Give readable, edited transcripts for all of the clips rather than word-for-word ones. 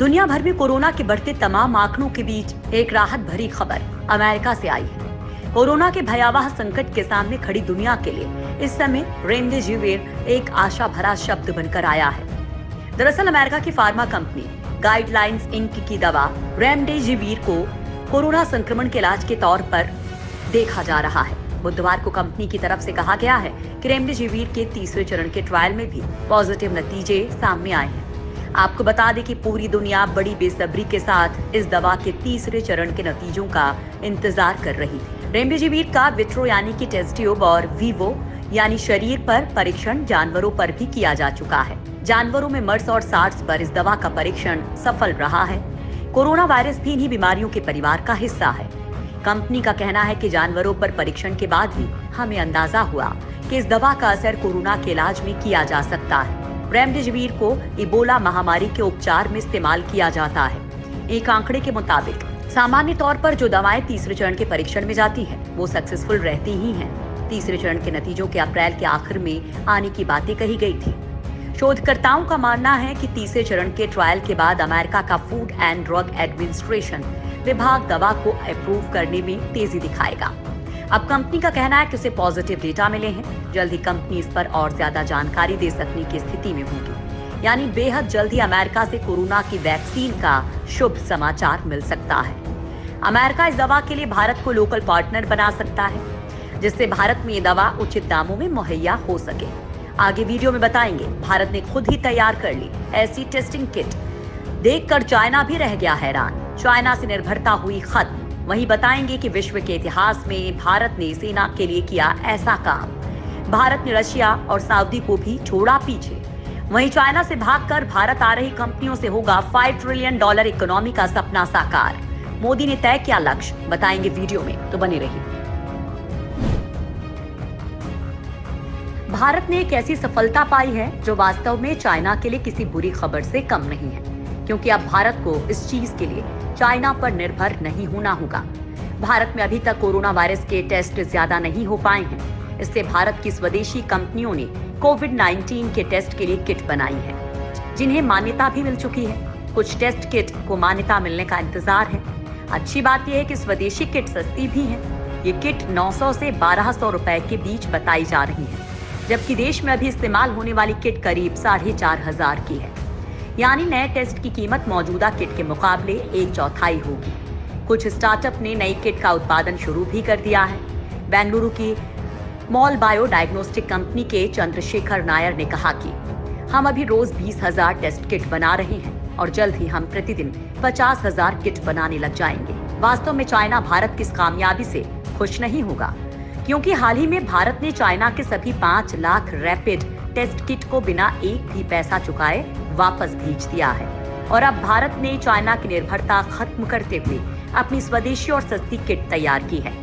दुनिया भर में कोरोना के बढ़ते तमाम आंकड़ों के बीच एक राहत भरी खबर अमेरिका से आई है। कोरोना के भयावह संकट के सामने खड़ी दुनिया के लिए इस समय रेमडेसिविर एक आशा भरा शब्द बनकर आया है। दरअसल अमेरिका की फार्मा कंपनी गाइडलाइंस इंक की दवा रेमडेसिविर को कोरोना संक्रमण के इलाज के तौर पर देखा जा रहा है। बुधवार को कंपनी की तरफ से कहा गया है कि रेमडेसिविर के तीसरे चरण के ट्रायल में भी पॉजिटिव नतीजे सामने आए हैं। आपको बता दें कि पूरी दुनिया बड़ी बेसब्री के साथ इस दवा के तीसरे चरण के नतीजों का इंतजार कर रही थी। रेमडेसिविर का विट्रो यानी कि टेस्ट ट्यूब और वीवो यानी शरीर पर परीक्षण जानवरों पर भी किया जा चुका है। जानवरों में मर्स और सार्स पर इस दवा का परीक्षण सफल रहा है। कोरोना वायरस भी इन्हीं बीमारियों के परिवार का हिस्सा है। कंपनी का कहना है कि जानवरों पर परीक्षण के बाद ही हमें अंदाजा हुआ कि इस दवा का असर कोरोना के इलाज में किया जा सकता है। रेमडेसिविर को इबोला महामारी के उपचार में इस्तेमाल किया जाता है। एक आंकड़े के मुताबिक सामान्य तौर पर जो दवाएं तीसरे चरण के परीक्षण में जाती हैं, वो सक्सेसफुल रहती ही हैं। तीसरे चरण के नतीजों के अप्रैल के आखिर में आने की बातें कही गई थी। शोधकर्ताओं का मानना है कि तीसरे चरण के ट्रायल के बाद अमेरिका का फूड एंड ड्रग एडमिनिस्ट्रेशन विभाग दवा को अप्रूव करने में तेजी दिखाएगा। अब कंपनी का कहना है कि उसे पॉजिटिव डेटा मिले हैं। जल्द ही कंपनी इस पर और ज्यादा जानकारी दे सकने की स्थिति में होगी, यानी बेहद जल्द ही अमेरिका से कोरोना की वैक्सीन का शुभ समाचार मिल सकता है। अमेरिका इस दवा के लिए भारत को लोकल पार्टनर बना सकता है, जिससे भारत में ये दवा उचित दामों में मुहैया हो सके। आगे वीडियो में बताएंगे। भारत ने खुद ही तैयार कर ली ऐसी टेस्टिंग किट, देखकर चाइना भी रह गया हैरान। चाइना से निर्भरता हुई खत्म। वहीं बताएंगे कि विश्व के इतिहास में भारत ने सेना के लिए किया ऐसा काम। भारत ने रशिया और सऊदी को भी छोड़ा पीछे। वहीं चाइना से भागकर भारत आ रही कंपनियों से होगा $5 ट्रिलियन इकोनॉमी का सपना साकार। मोदी ने तय किया लक्ष्य, बताएंगे वीडियो में, तो बने रहिए। भारत ने एक ऐसी सफलता पाई है जो वास्तव में चाइना के लिए किसी बुरी खबर से कम नहीं है, क्योंकि अब भारत को इस चीज के लिए चाइना पर निर्भर नहीं होना होगा। भारत में अभी तक कोरोना वायरस के टेस्ट ज्यादा नहीं हो पाए हैं। इससे भारत की स्वदेशी कंपनियों ने कोविड-19 के टेस्ट के लिए किट बनाई है, जिन्हें मान्यता भी मिल चुकी है। कुछ टेस्ट किट को मान्यता मिलने का इंतजार है। अच्छी बात यह है कि स्वदेशी किट सस्ती भी है। ये किट 900 से 1200 रुपए के बीच बताई जा रही है, जबकि देश में अभी इस्तेमाल होने वाली किट करीब 4500 की है। यानी नए टेस्ट की कीमत मौजूदा किट के मुकाबले 1/4 होगी। कुछ स्टार्टअप ने नई किट का उत्पादन शुरू भी कर दिया है। बेंगलुरु की मॉल बायो डायग्नोस्टिक कंपनी के चंद्रशेखर नायर ने कहा कि हम अभी रोज 20,000 टेस्ट किट बना रहे हैं और जल्द ही हम प्रतिदिन 50,000 किट बनाने लग जाएंगे। वास्तव में चाइना भारत की इस कामयाबी से खुश नहीं होगा, क्योंकि हाल ही में भारत ने चाइना के सभी 5 लाख रैपिड टेस्ट किट को बिना एक भी पैसा चुकाए वापस भेज दिया है। और अब भारत ने चाइना की निर्भरता खत्म करते हुए अपनी स्वदेशी और सस्ती किट तैयार की है।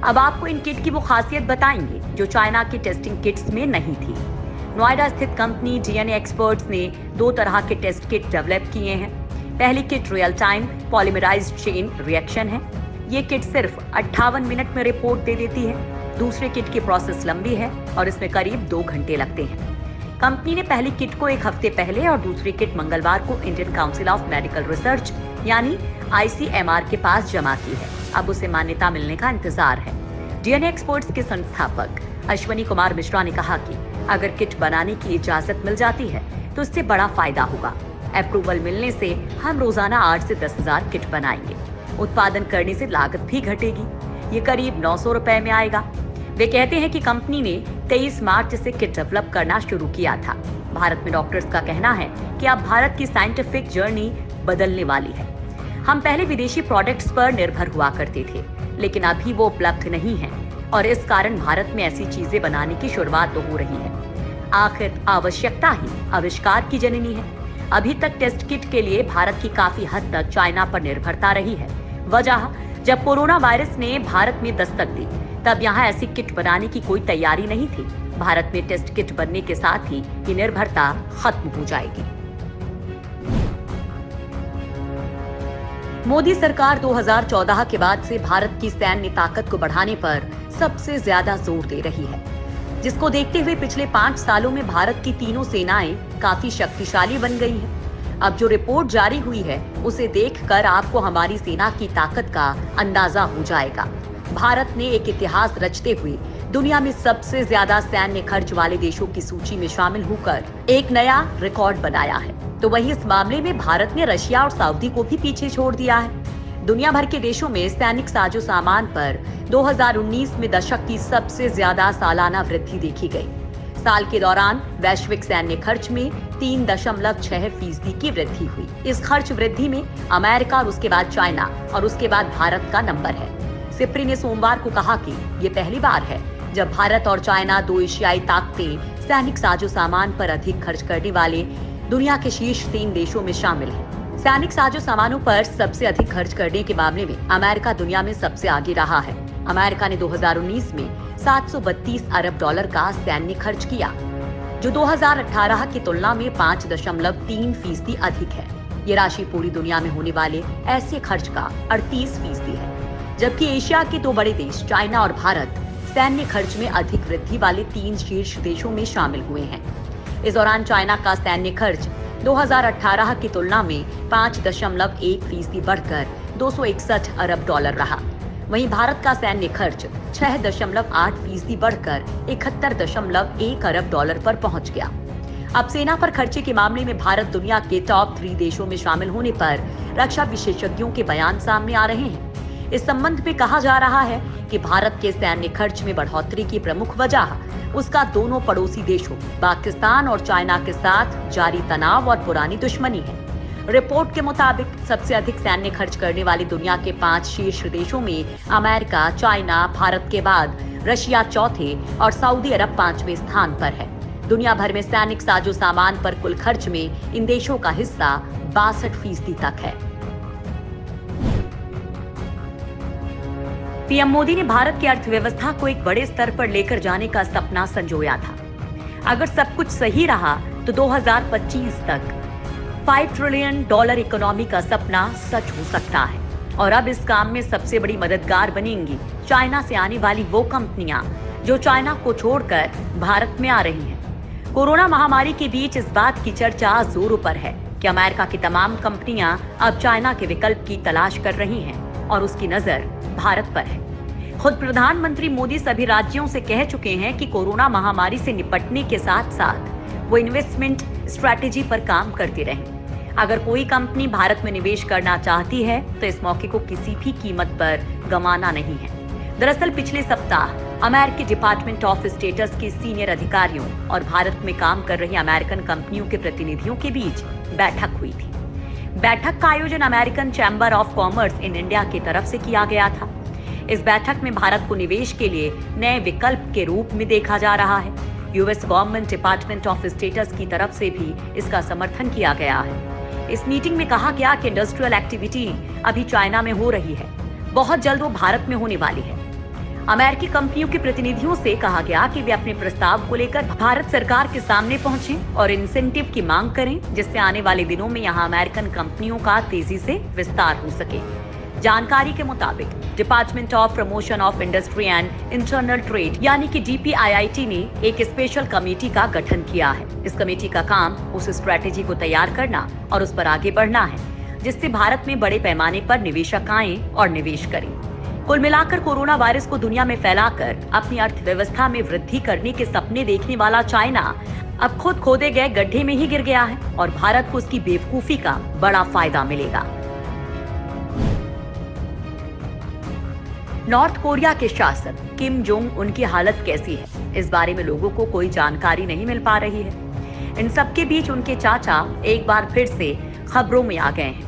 अब आपको इन किट की वो खासियत बताएंगे जो चाइना की टेस्टिंग किट्स में नहीं थी। नोएडा स्थित कंपनी DNA एक्सपर्ट्स ने 2 तरह के टेस्ट किट डेवलप किए हैं। पहली kit real time polymerized chain reaction है। ये किट सिर्फ 58 मिनट में रिपोर्ट दे देती है। दूसरे किट की प्रोसेस लंबी है और इसमें करीब 2 घंटे लगते हैं। कंपनी ने पहली किट को 1 हफ्ते पहले और दूसरी किट मंगलवार को Indian council of medical research यानी ICMR के पास जमा की है। अब उसे मान्यता मिलने का इंतजार है। DNA एक्सपर्ट्स के संस्थापक अश्वनी कुमार मिश्रा ने कहा कि अगर किट बनाने की इजाजत मिल जाती है तो इससे बड़ा फायदा होगा। अप्रूवल मिलने से हम रोजाना 8 से 10,000 किट बनाएंगे। उत्पादन करने से लागत भी घटेगी। ये करीब 900 रुपए में आएगा। वे कहते हैं कि कंपनी ने 23 मार्च से किट डेवलप करना शुरू किया था। भारत में डॉक्टर्स का कहना है कि अब भारत की साइंटिफिक जर्नी बदलने वाली है। हम पहले विदेशी प्रोडक्ट्स पर निर्भर हुआ करते थे, लेकिन अभी वो उपलब्ध नहीं है और इस कारण भारत में ऐसी चीजें बनाने की शुरुआत तो हो रही है। आखिर आवश्यकता ही आविष्कार की जननी है। अभी तक टेस्ट किट के लिए भारत की काफी हद तक चाइना पर निर्भरता रही है। वजह, जब कोरोना वायरस ने भारत में दस्तक दी तब यहाँ ऐसी किट बनाने की कोई तैयारी नहीं थी। भारत में टेस्ट किट बनने के साथ ही ये निर्भरता खत्म हो जाएगी। मोदी सरकार 2014 के बाद से भारत की सैन्य ताकत को बढ़ाने पर सबसे ज्यादा जोर दे रही है, जिसको देखते हुए पिछले 5 सालों में भारत की तीनों सेनाएं काफी शक्तिशाली बन गई हैं। अब जो रिपोर्ट जारी हुई है उसे देखकर आपको हमारी सेना की ताकत का अंदाजा हो जाएगा। भारत ने एक इतिहास रचते हुए दुनिया में सबसे ज्यादा सैन्य खर्च वाले देशों की सूची में शामिल होकर एक नया रिकॉर्ड बनाया है। तो वहीं इस मामले में भारत ने रशिया और सऊदी को भी पीछे छोड़ दिया है। दुनिया भर के देशों में सैनिक साजो सामान पर 2019 में दशक की सबसे ज्यादा सालाना वृद्धि देखी गई। साल के दौरान वैश्विक सैन्य खर्च में 3.6% की वृद्धि हुई। इस खर्च वृद्धि में अमेरिका और उसके बाद चाइना और उसके बाद भारत का नंबर है। सिप्री ने सोमवार को कहा कि ये पहली बार है जब भारत और चाइना, दो एशियाई ताकतें सैनिक साजो सामान पर अधिक खर्च करने वाले दुनिया के शीर्ष 3 देशों में शामिल हैं। सैनिक साजो सामानों पर सबसे अधिक खर्च करने के मामले में अमेरिका दुनिया में सबसे आगे रहा है। अमेरिका ने 2019 में $732 अरब का सैन्य खर्च किया, जो 2018 की तुलना में 5.3% अधिक है। ये राशि पूरी दुनिया में होने वाले ऐसे खर्च का 38% है। जबकि एशिया के 2 बड़े देश चाइना और भारत सैन्य खर्च में अधिक वृद्धि वाले 3 शीर्ष देशों में शामिल हुए हैं। इस दौरान चाइना का सैन्य खर्च 2018 की तुलना में 5.1% बढ़कर $261 अरब रहा। वहीं भारत का सैन्य खर्च 6.8% बढ़कर $71.1 अरब पर पहुंच गया। अब सेना पर खर्चे के मामले में भारत दुनिया के टॉप 3 देशों में शामिल होने पर रक्षा विशेषज्ञों के बयान सामने आ रहे हैं। इस संबंध में कहा जा रहा है कि भारत के सैन्य खर्च में बढ़ोतरी की प्रमुख वजह उसका दोनों पड़ोसी देशों पाकिस्तान और चाइना के साथ जारी तनाव और पुरानी दुश्मनी है। रिपोर्ट के मुताबिक सबसे अधिक सैन्य खर्च करने वाले दुनिया के 5 शीर्ष देशों में अमेरिका, चाइना, भारत के बाद रशिया चौथे और सऊदी अरब 5वें स्थान पर है। दुनिया भर में सैनिक साजो सामान पर कुल खर्च में इन देशों का हिस्सा 62% तक है। पीएम मोदी ने भारत की अर्थव्यवस्था को एक बड़े स्तर पर लेकर जाने का सपना संजोया था। अगर सब कुछ सही रहा तो 2025 तक $5 ट्रिलियन इकोनॉमी का सपना सच हो सकता है। और अब इस काम में सबसे बड़ी मददगार बनेंगी चाइना से आने वाली वो कंपनियां जो चाइना को छोड़कर भारत में आ रही हैं। कोरोना महामारी के बीच इस बात की चर्चा जोरों पर है कि अमेरिका की तमाम कंपनियां अब चाइना के विकल्प की तलाश कर रही हैं और उसकी नजर भारत पर है। खुद प्रधानमंत्री मोदी सभी राज्यों से कह चुके हैं कि कोरोना महामारी से निपटने के साथ साथ वो इन्वेस्टमेंट स्ट्रैटेजी पर काम करते रहें। अगर कोई कंपनी भारत में निवेश करना चाहती है तो इस मौके को किसी भी कीमत पर गंवाना नहीं है। दरअसल पिछले सप्ताह अमेरिकी डिपार्टमेंट ऑफ स्टेट्स के सीनियर अधिकारियों और भारत में काम कर रही अमेरिकन कंपनियों के प्रतिनिधियों के बीच बैठक हुई थी। बैठक का आयोजन American chamber of commerce in India की तरफ से किया गया था। इस बैठक में भारत को निवेश के लिए नए विकल्प के रूप में देखा जा रहा है। US government department of states की तरफ से भी इसका समर्थन किया गया है। इस मीटिंग में कहा गया कि इंडस्ट्रियल एक्टिविटी अभी चाइना में हो रही है, बहुत जल्द वो भारत में होने वाली है। अमेरिकी कंपनियों के प्रतिनिधियों से कहा गया कि वे अपने प्रस्ताव को लेकर भारत सरकार के सामने पहुंचें और इंसेंटिव की मांग करें, जिससे आने वाले दिनों में यहां अमेरिकन कंपनियों का तेजी से विस्तार हो सके। जानकारी के मुताबिक department of promotion of industry and internal trade यानी कि DPIIT ने एक स्पेशल कमेटी का गठन किया है। इस कमेटी का काम उस स्ट्रेटेजी को तैयार करना और उस पर आगे बढ़ना है, जिससे भारत में बड़े पैमाने पर निवेशक आएं और निवेश करें। कुल मिलाकर कोरोना वायरस को दुनिया में फैलाकर अपनी अर्थव्यवस्था में वृद्धि करने के सपने देखने वाला चाइना अब खुद खोदे गए गड्ढे में ही गिर गया है और भारत को उसकी बेवकूफी का बड़ा फायदा मिलेगा। नॉर्थ कोरिया के शासक किम जोंग उन की हालत कैसी है, इस बारे में लोगों को कोई जानकारी नहीं मिल पा रही है। इन सबके बीच उनके चाचा एक बार फिर से खबरों में आ गए हैं।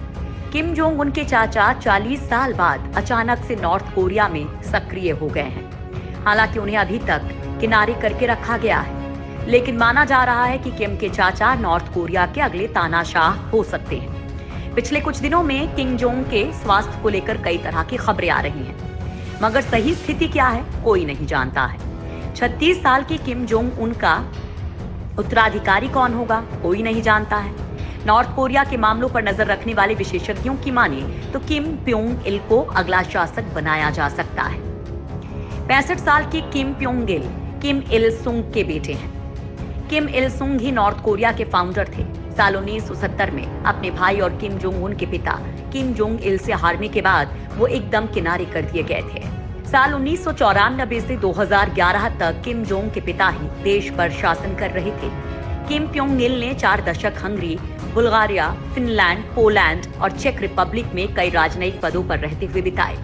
किम जोंग उनके चाचा 40 साल बाद अचानक से नॉर्थ कोरिया में सक्रिय हो गए हैं। हालांकि उन्हें अभी तक किनारे करके रखा गया है, लेकिन माना जा रहा है कि किम के चाचा नॉर्थ कोरिया के अगले तानाशाह हो सकते हैं। पिछले कुछ दिनों में किम जोंग के स्वास्थ्य को लेकर कई तरह की खबरें आ रही हैं, मगर सही स्थिति क्या है कोई नहीं जानता है। 36 साल के किम जोंग उनका उत्तराधिकारी कौन होगा कोई नहीं जानता है। नॉर्थ कोरिया के मामलों पर नजर रखने वाले विशेषज्ञों की माने तो किम प्योंग इल को अगला शासक बनाया जा सकता है। 65 साल के किम प्योंग इल किम इल सुंग के बेटे हैं। किम इल सुंग ही नॉर्थ कोरिया के फाउंडर थे। साल 1970 में अपने भाई और किम जोंग उन के पिता किम जोंग इल से हारने के बाद वो एकदम किनारे कर दिए गए थे। साल 1994 से 2011 तक किम जोंग के पिता ही देश पर शासन कर रहे थे। किम प्योंग इल ने 4 दशक हंगरी, बुल्गारिया, फिनलैंड, पोलैंड और चेक रिपब्लिक में कई राजनयिक पदों पर रहते हुए बिताए।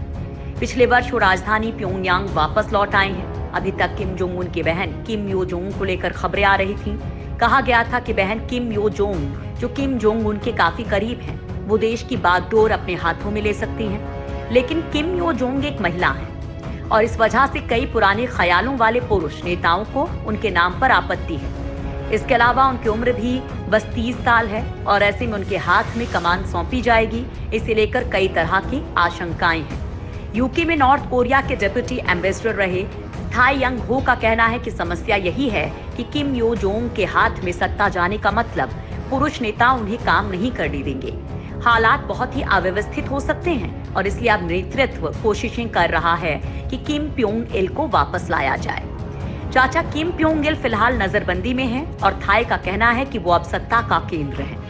पिछले वर्ष वो राजधानी प्योंगयांग वापस लौट आए हैं। अभी तक किम जोंग उन की बहन किम यो जोंग को लेकर खबरें आ रही थीं। कहा गया था कि बहन किम यो जोंग, जो किम जोंग उन के काफी करीब हैं, वो देश की बागडोर अपने हाथों में ले सकती हैं। लेकिन किम यो जोंग एक महिला हैं और इस वजह से कई पुराने ख्यालों वाले पुरुष नेताओं को उनके नाम पर आपत्ति है। इसके अलावा उनकी उम्र भी बस 30 साल है और ऐसे में उनके हाथ में कमान सौंपी जाएगी, इसे लेकर कई तरह की आशंकाएं हैं। यूके में नॉर्थ कोरिया के डिप्टी एम्बेसडर रहे थाई यंग हो का कहना है कि समस्या यही है कि किम यो जोंग के हाथ में सत्ता जाने का मतलब पुरुष नेता उन्हें काम नहीं करने देंगे। हालात बहुत ही अव्यवस्थित हो सकते हैं और इसलिए अब नेतृत्व कोशिशें कर रहा है कि किम प्योंग इल को वापस लाया जाए। चाचा किम प्योंग इल फिलहाल नजरबंदी में हैं और थाई का कहना है कि वो अब सत्ता का केंद्र है।